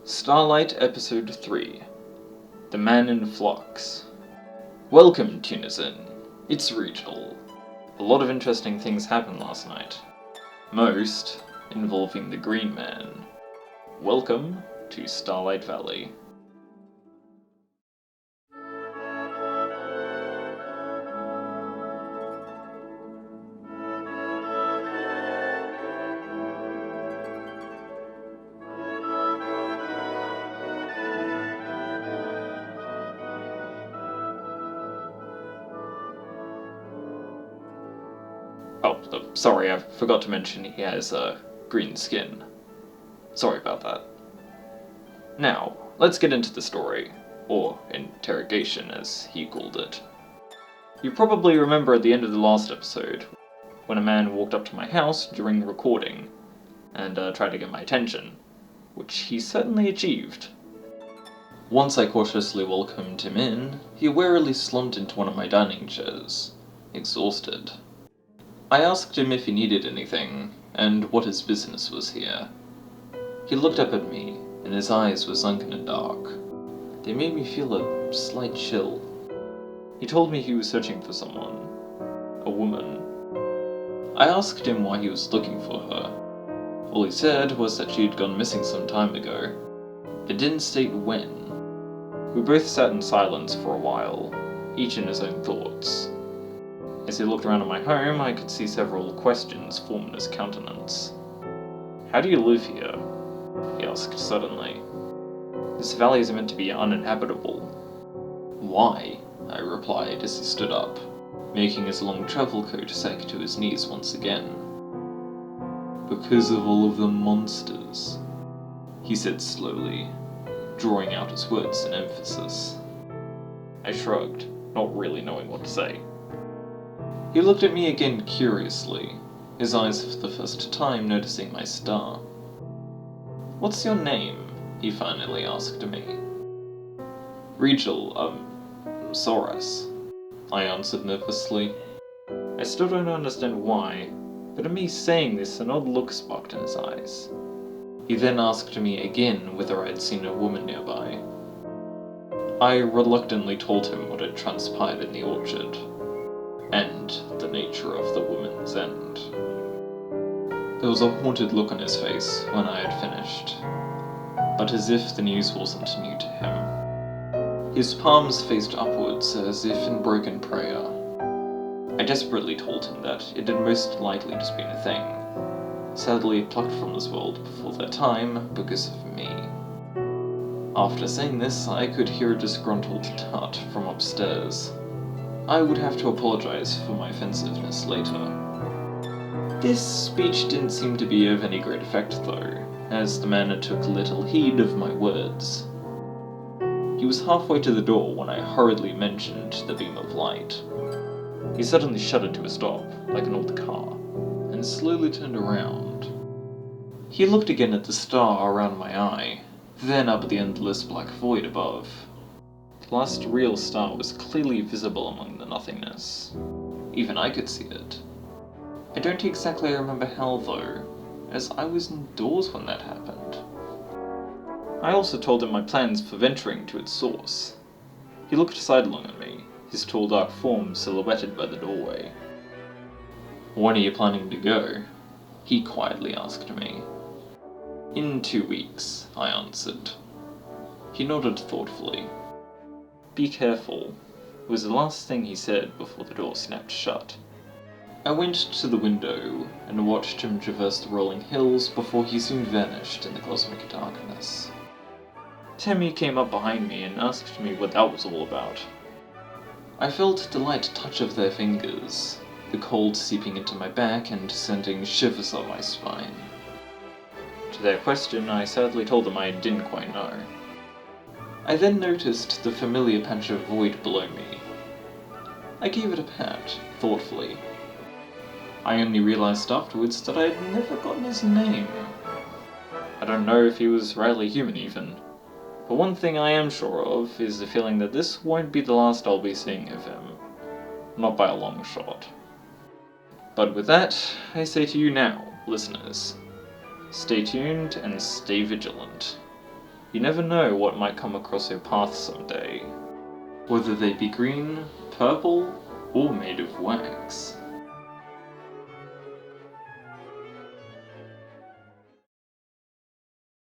Starlight Episode 3 The Man in Flux. Welcome, tuners in. It's Rigel. A lot of interesting things happened last night. Most involving the Green Man. Welcome to StarLightValley. Oh, sorry, I forgot to mention he has green skin. Sorry about that. Now, let's get into the story, or interrogation as he called it. You probably remember at the end of the last episode, when a man walked up to my house during recording, and tried to get my attention, which he certainly achieved. Once I cautiously welcomed him in, he warily slumped into one of my dining chairs, exhausted. I asked him if he needed anything, and what his business was here. He looked up at me, and his eyes were sunken and dark. They made me feel a slight chill. He told me he was searching for someone. A woman. I asked him why he was looking for her. All he said was that she had gone missing some time ago, but didn't state when. We both sat in silence for a while, each in his own thoughts. As he looked around at my home, I could see several questions form in his countenance. "How do you live here?" he asked suddenly. "This valley is meant to be uninhabitable." "Why?" I replied as he stood up, making his long travel coat sag to his knees once again. "Because of all of the monsters," he said slowly, drawing out his words in emphasis. I shrugged, not really knowing what to say. He looked at me again curiously, his eyes for the first time noticing my star. "What's your name?" he finally asked me. "Rigel, Soros," I answered nervously. I still don't understand why, but at me saying this an odd look sparked in his eyes. He then asked me again whether I had seen a woman nearby. I reluctantly told him what had transpired in the orchard, and the nature of the woman's end. There was a haunted look on his face when I had finished, but as if the news wasn't new to him. His palms faced upwards as if in broken prayer. I desperately told him that it had most likely just been a thing, sadly plucked from this world before their time because of me. After saying this, I could hear a disgruntled tut from upstairs. I would have to apologize for my offensiveness later. This speech didn't seem to be of any great effect though, as the man took little heed of my words. He was halfway to the door when I hurriedly mentioned the beam of light. He suddenly shuddered to a stop, like an old car, and slowly turned around. He looked again at the star around my eye, then up at the endless black void above. The last real star was clearly visible among the nothingness. Even I could see it. I don't exactly remember how though, as I was indoors when that happened. I also told him my plans for venturing to its source. He looked sidelong at me, his tall dark form silhouetted by the doorway. "When are you planning to go?" he quietly asked me. "In 2 weeks," I answered. He nodded thoughtfully. "Be careful," was the last thing he said before the door snapped shut. I went to the window and watched him traverse the rolling hills before he soon vanished in the cosmic darkness. Tammy came up behind me and asked me what that was all about. I felt the light touch of their fingers, the cold seeping into my back and sending shivers up my spine. To their question, I sadly told them I didn't quite know. I then noticed the familiar patch of void below me. I gave it a pat, thoughtfully. I only realized afterwards that I had never gotten his name. I don't know if he was rightly human even, but one thing I am sure of is the feeling that this won't be the last I'll be seeing of him. Not by a long shot. But with that, I say to you now, listeners, stay tuned and stay vigilant. You never know what might come across your path someday. Whether they be green, purple, or made of wax.